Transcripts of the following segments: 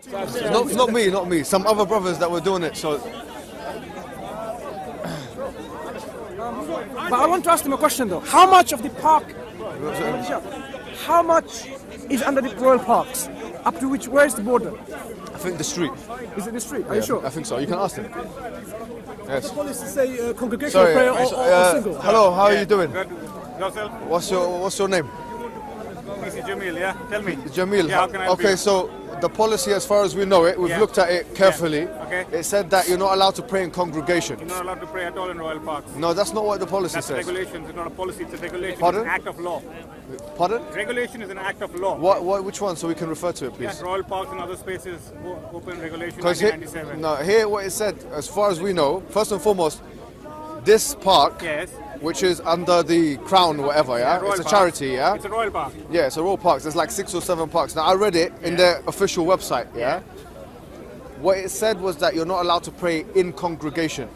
Not me. Some other brothers that were doing it. So. But I want to ask him a question though. How much of the park? How much is under the royal parks? Up to which? Where is the border? I think the street. Is it the street? Are you sure? I think so. You can ask them. Yes. The police say congregational prayer or single. Hello, how are you doing? Good. Yourself? What's your name? This is Jamil, yeah? Tell me. Jamil. Yeah, how can I help okay, you? so the policy, as far as we know it, we've looked at it carefully. Yeah. Okay. It said that you're not allowed to pray in congregations. You're not allowed to pray at all in royal parks. No, that's not what the policy That's says. regulations. It's not a policy. It's a regulation. Pardon? It's an act of law. Pardon? Regulation is an act of law. Which one, so we can refer to it, please? Yes, royal parks and other spaces open regulation Because 1997. here what it said, as far as we know, first and foremost, this park, Yes. which is under the crown or whatever, yeah? Royal It's a Park. charity, yeah? It's a royal park. Yeah, it's a royal parks. There's like 6 or 7 parks. Now, I read it in their official website, yeah? What it said was that you're not allowed to pray in congregation.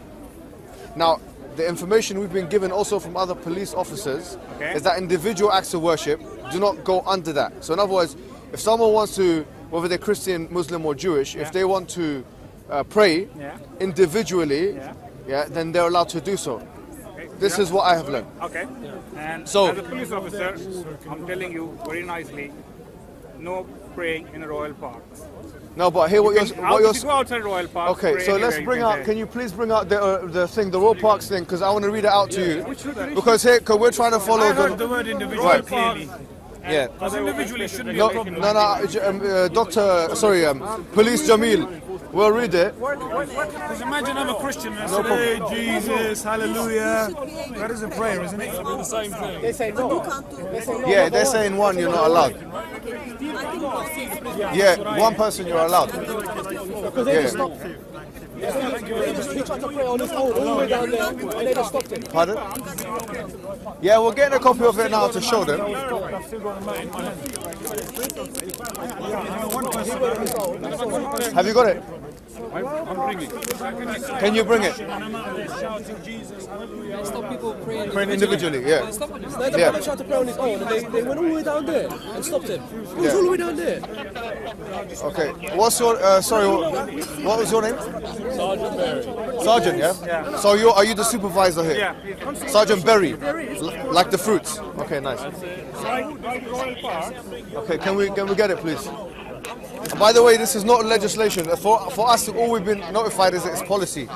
Now, the information we've been given also from other police officers is that individual acts of worship do not go under that. So in other words, if someone wants to, whether they're Christian, Muslim or Jewish, if they want to pray individually, then they're allowed to do so. This is what I have learned. Okay. And So- as a police officer, I'm telling you very nicely, no praying in royal parks. No, but here what You go outside royal parks. Okay, pray so let's anywhere bring you out. can Can you please bring out the thing, the royal parks thing, because I want to read it out to you. Because here, because we're trying to follow I heard the word individual Right. clearly. Yeah. Because individually shouldn't be No, a problem. Police Jamil. We'll read it. Because imagine I'm a Christian and I say, hey, Jesus, hallelujah. That is a prayer, isn't it? The same thing. They say no. Yeah, they're saying one, you're not allowed. Yeah, one person you're allowed. Because they just stopped him. He tried to pray on his own all the way down there, and they just stopped him. Pardon? Yeah, we're getting a copy of it now to show them. Have you got it? I'm bringing. Can you bring it? Stop people Praying individually, yeah. The brother tried to pray on his own, and they went all the way down there and stopped him. He was all the way down there. Okay. What's your sorry? What was your name? Sergeant Berry. Sergeant, yeah. So are you the supervisor here? Yeah. Sergeant Berry, like the fruits. Okay, nice. Like royal parks. Okay, can we get it, please? By the way, this is not legislation. For us, all we've been notified is that it's policy.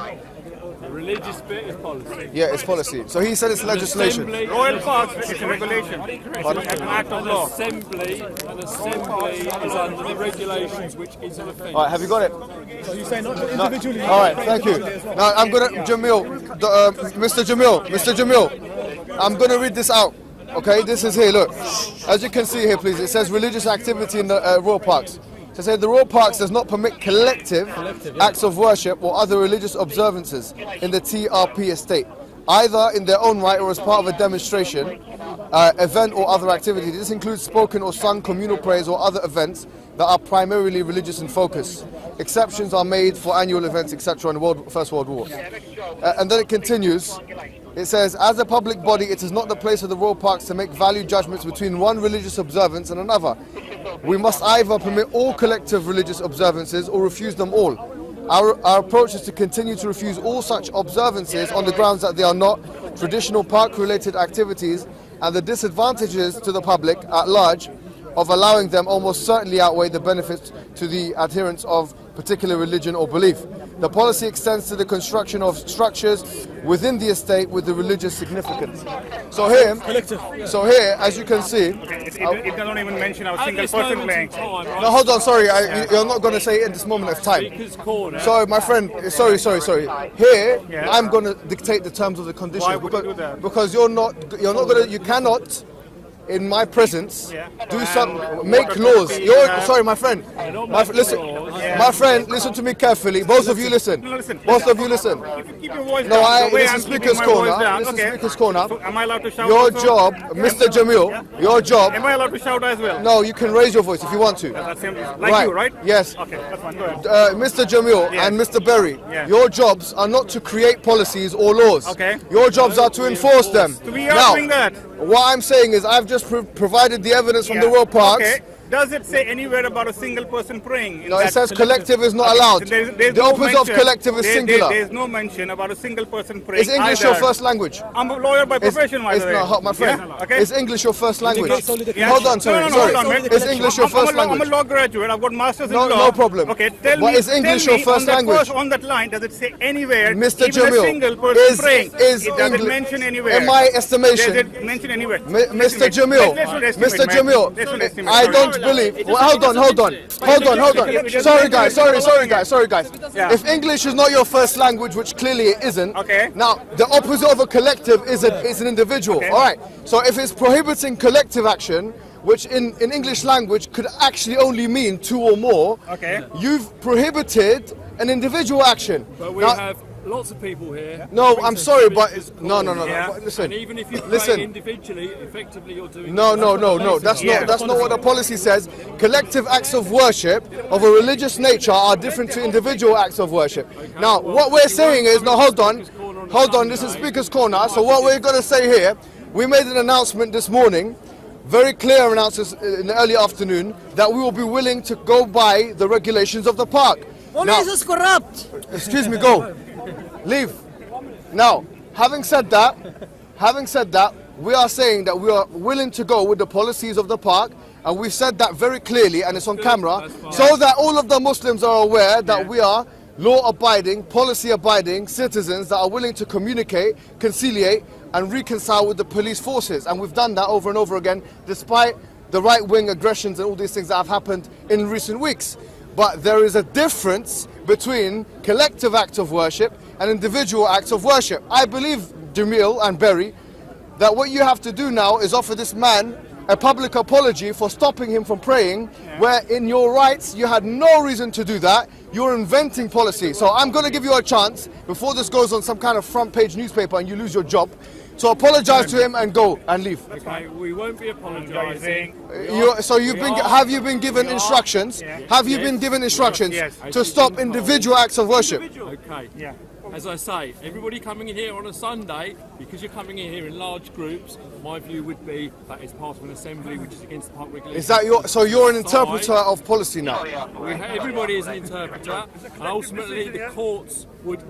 The religious bit is policy. Yeah, it's policy. So he said it's legislation. Royal parks is a regulation. It's an act of law. Assembly is under the regulations, which is an offence. All right, have you got it? So you say not individually. All right, thank you. Now I'm gonna Mr. Jamil, I'm gonna read this out. Okay, this is here. Look, as you can see here, please. It says religious activity in the royal parks. To say the royal parks does not permit collective acts of worship or other religious observances in the TRP estate, either in their own right or as part of a demonstration, event or other activity. This includes spoken or sung communal prayers or other events that are primarily religious in focus. Exceptions are made for annual events, etc. in the First World War. And then it continues. It says, as a public body, it is not the place of the royal parks to make value judgments between one religious observance and another. We must either permit all collective religious observances or refuse them all. Our approach is to continue to refuse all such observances on the grounds that they are not traditional park-related activities, and the disadvantages to the public at large of allowing them almost certainly outweigh the benefits to the adherents of particular religion or belief. The policy extends to the construction of structures within the estate with the religious significance. So here, as you can see, It doesn't even mention a single person playing. no, hold on, sorry, you're not going to say it in this moment of time. Sorry, my friend, sorry. Here, I'm going to dictate the terms of the conditions. Why would you do that? Because you cannot, in my presence, make laws. Sorry, my friend. Listen to me carefully. Both of you listen. Both of you listen. Keep your voice No, down. The way this I'm is keeping speaker's my corner. voice down. This is Okay. speaker's corner. So am I allowed to shout? Your also? job, Mr. Jamil, your job. Am I allowed to shout as well? No, you can raise your voice if you want to. That's him. Like you, right? Yes. Okay, that's fine. Go ahead. Mr. Jamil and Mr. Berry, your jobs are not to create policies or laws. Okay. Your jobs are to enforce them. We are doing that. What I'm saying is I've just provided the evidence from the royal parks. Okay. Does it say anywhere about a single person praying? No, it says collective is not allowed. There's The no opposite of mention- collective is singular. There's no mention about a single person praying. Is English either. your first language? I'm a lawyer by profession, by the way. No, my friend. Yeah? Okay. Is English your first language? Yeah. Hold on, sorry. No, sorry. hold on, man. Is English your first I'm language? a law graduate. I've got masters in No, law. no problem. Okay, But is English tell your me first on that language? on that line, does it say anywhere, Mr. even a Jamil, single person praying? is It doesn't Engli- mention anywhere. in my estimation- Does it mention anywhere? Mr. Jamil, Mr. Jamil, I don't believe. Well, hold on. Sorry, guys. Yeah. If English is not your first language, which clearly it isn't, Okay. now the opposite of a collective is an individual. Okay. All right. So if it's prohibiting collective action, which in English language could actually only mean two or more, Okay. you've prohibited an individual action. But we Now- have lots of people here. No, I'm sorry, but no. Yeah. But listen, And even if you pray listen. individually, effectively you're doing. No. That's Yeah. not what the policy says. Collective acts of worship of a religious nature are different to individual acts of worship. Now, what we're saying is, no, hold on. This is Speaker's Corner. So what we're going to say here, we made an announcement this morning, very clear announcement in the early afternoon, that we will be willing to go by the regulations of the park. Now, Police is corrupt. excuse me, go. Leave. Now, having said that, we are saying that we are willing to go with the policies of the park, and we've said that very clearly, and it's on camera, so that all of the Muslims are aware that we are law-abiding, policy-abiding citizens that are willing to communicate, conciliate, and reconcile with the police forces. And we've done that over and over again, despite the right-wing aggressions and all these things that have happened in recent weeks. But there is a difference between collective acts of worship and individual acts of worship. I believe, Jamil and Berry, that what you have to do now is offer this man a public apology for stopping him from praying, where in your rights you had no reason to do that. You're inventing policy. So I'm going to give you a chance, before this goes on some kind of front page newspaper and you lose your job, so apologize to him and go and leave. Okay, we won't be apologising. Have you been given instructions? Have you been given instructions Yes. to stop individual acts of worship? Okay. Yeah. As I say, everybody coming in here on a Sunday, because you're coming in here in large groups, my view would be that it's part of an assembly which is against the park regulations. Is that so you're an interpreter of policy now? Everybody is an interpreter, and ultimately the courts would,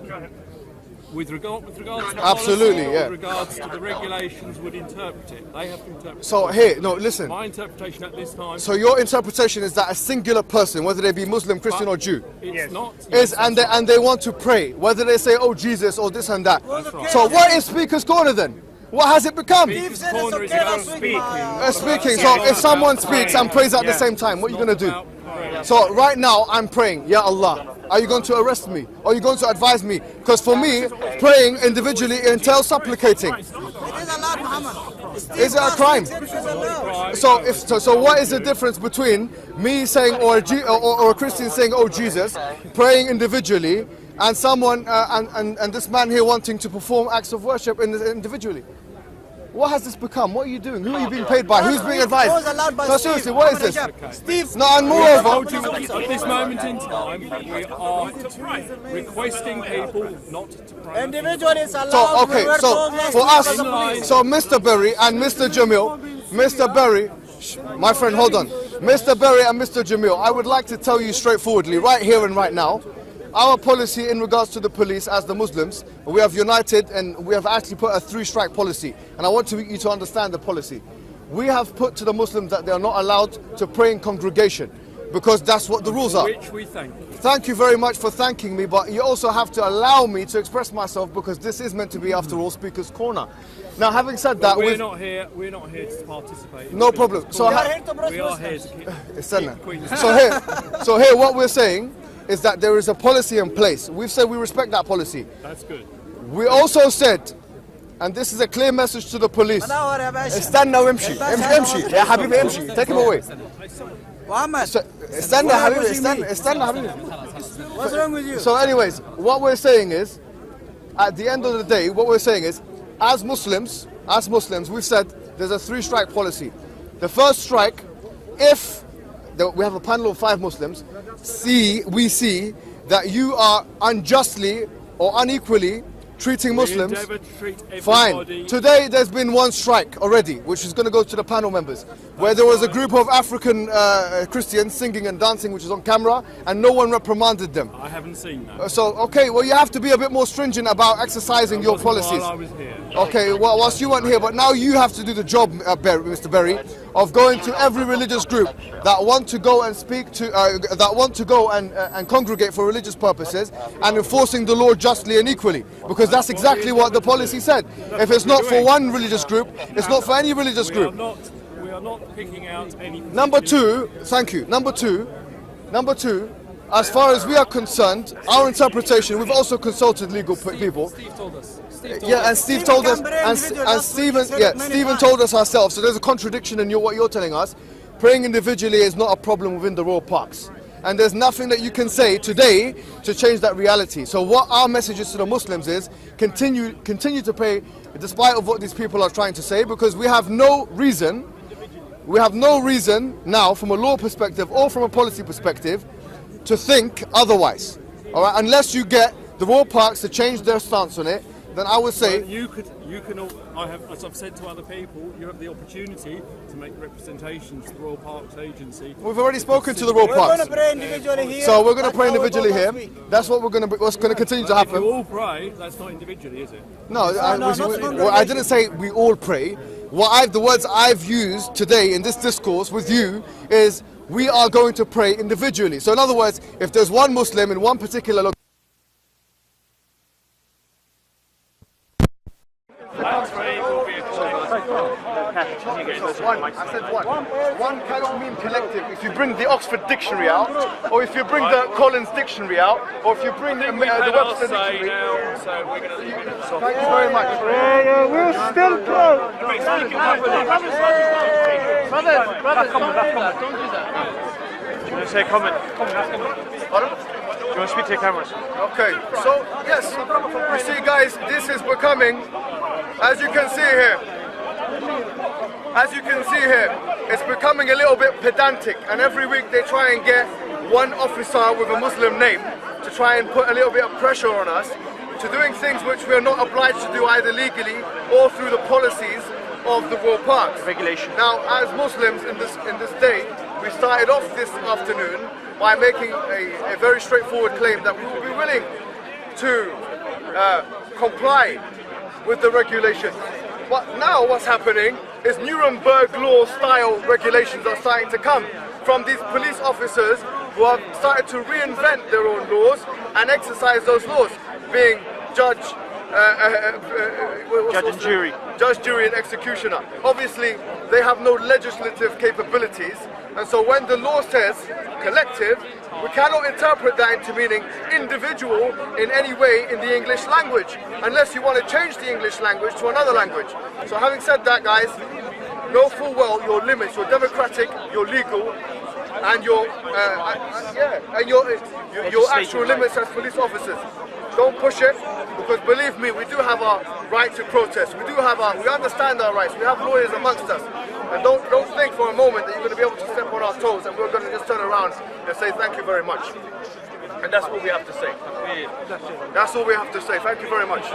with regards to the Absolutely, policy, yeah. with regards to the regulations, would interpret it. They have to interpret So it. here, no, listen. My interpretation at this time So your interpretation is that a singular person, whether they be Muslim, Christian, or Jew, it's not. is and they want to pray, whether they say, "Oh Jesus," or this and that. So what is Speaker's Corner then? What has it become? Speaker's Corner is about speaking. Speaking. So if someone speaks and prays at the same time, what are you going to do? So right now I'm praying, Ya Allah. Are you going to arrest me? Or are you going to advise me? Because for me, praying individually entails supplicating. It is allowed, Muhammad. Is it a crime? So what is the difference between me saying or a Christian saying, "Oh Jesus," praying individually, and someone and this man here wanting to perform acts of worship individually? What has this become? What are you doing? Who are you being paid by? Who's being advised? No, seriously, what is this? Steve. No, and moreover, At this moment in time, we are requesting people not to pray. Individual is allowed. so okay, so for us, so Mr. Berry and Mr. Jamil, Mr. Berry, my friend, hold on, Mr. Berry and Mr. Jamil, I would like to tell you straightforwardly, right here and right now, our policy in regards to the police as the Muslims, we have united and we have actually put a 3-strike policy. And I want you to understand the policy. We have put to the Muslims that they are not allowed to pray in congregation because that's what the rules are. Which we thank. Thank you very much for thanking me, but you also have to allow me to express myself because this is meant to be, after all, Speaker's Corner. Now, having said that, We're not here to participate. No problem. So we are here to keep. So here, what we're saying is that there is a policy in place. We've said we respect that policy. That's good. We also said, and this is a clear message to the police. استنى وامشي امشي يا حبيبي امشي. Take him away. Muhammad. استنى يا حبيبي استنى يا حبيبي. What's wrong with you? So anyways, what we're saying is, at the end of the day, what we're saying is, as Muslims, we've said there's a 3-strike policy. The first strike, if we have a panel of 5 Muslims, we see that you are unjustly or unequally treating Muslims. We endeavour to treat everybody. Fine. Today there's been one strike already, which is going to go to the panel members, where there was a group of African Christians singing and dancing, which is on camera, and no one reprimanded them. I haven't seen that. So, okay, well, you have to be a bit more stringent about exercising your policies. While I was here. Okay, well, whilst you weren't here, but now you have to do the job, Mr. Berry, of going to every religious group that want to go and speak to, that want to go and congregate for religious purposes, and enforcing the law justly and equally, because that's exactly what the policy said. If it's not for one religious group, it's not for any religious group. We are not picking out any. Number two, thank you. Number two, as far as we are concerned, our interpretation, we've also consulted legal people. Steve told us. Yeah, and Steve told us, and Stephen told us ourselves. So there's a contradiction in what you're telling us. Praying individually is not a problem within the royal parks, and there's nothing that you can say today to change that reality. So what our message is to the Muslims is continue to pray, despite of what these people are trying to say, because we have no reason now, from a law perspective or from a policy perspective, to think otherwise. All right, unless you get the royal parks to change their stance on it, then I would say you can. As I've said to other people, you have the opportunity to make representations to the Royal Parks Agency. We've already spoken to the Royal Parks. We're going to pray individually here. So we're going to pray individually here. That's what what's going to continue to happen. If you all pray, that's not individually, is it? No, I didn't say we all pray. The words I've used today in this discourse with you is we are going to pray individually. So in other words, if there's one Muslim in one particular location, I said one. One cannot mean collective. If you bring the Oxford Dictionary out, or if you bring the Collins Dictionary out, or if you bring the Webster Dictionary. Thank you very much. We're still close. Brothers, Don't do that. Do you want to say comment? Pardon? Do you want to speak to your cameras? Okay, so yes, you see guys, this is becoming, as you can see here, it's becoming a little bit pedantic, and every week they try and get one officer with a Muslim name to try and put a little bit of pressure on us to doing things which we are not obliged to do either legally or through the policies of the royal parks. Regulation. Now, as Muslims in this day, we started off this afternoon by making a very straightforward claim that we will be willing to comply with the regulations. But now what's happening is Nuremberg law style regulations are starting to come from these police officers who have started to reinvent their own laws and exercise those laws, being judge and jury. Judge, jury and executioner. Obviously, they have no legislative capabilities, and so when the law says collective, we cannot interpret that into meaning individual in any way in the English language, unless you want to change the English language to another language. So having said that, guys, know full well your limits, your democratic, your legal, and your actual limits as police officers. Don't push it, because believe me, we do have our right to protest. We understand our rights. We have lawyers amongst us. And don't think for a moment that you're going to be able to step on our toes and we're going to just turn around and say thank you very much. And that's all we have to say. That's all we have to say. Thank you very much.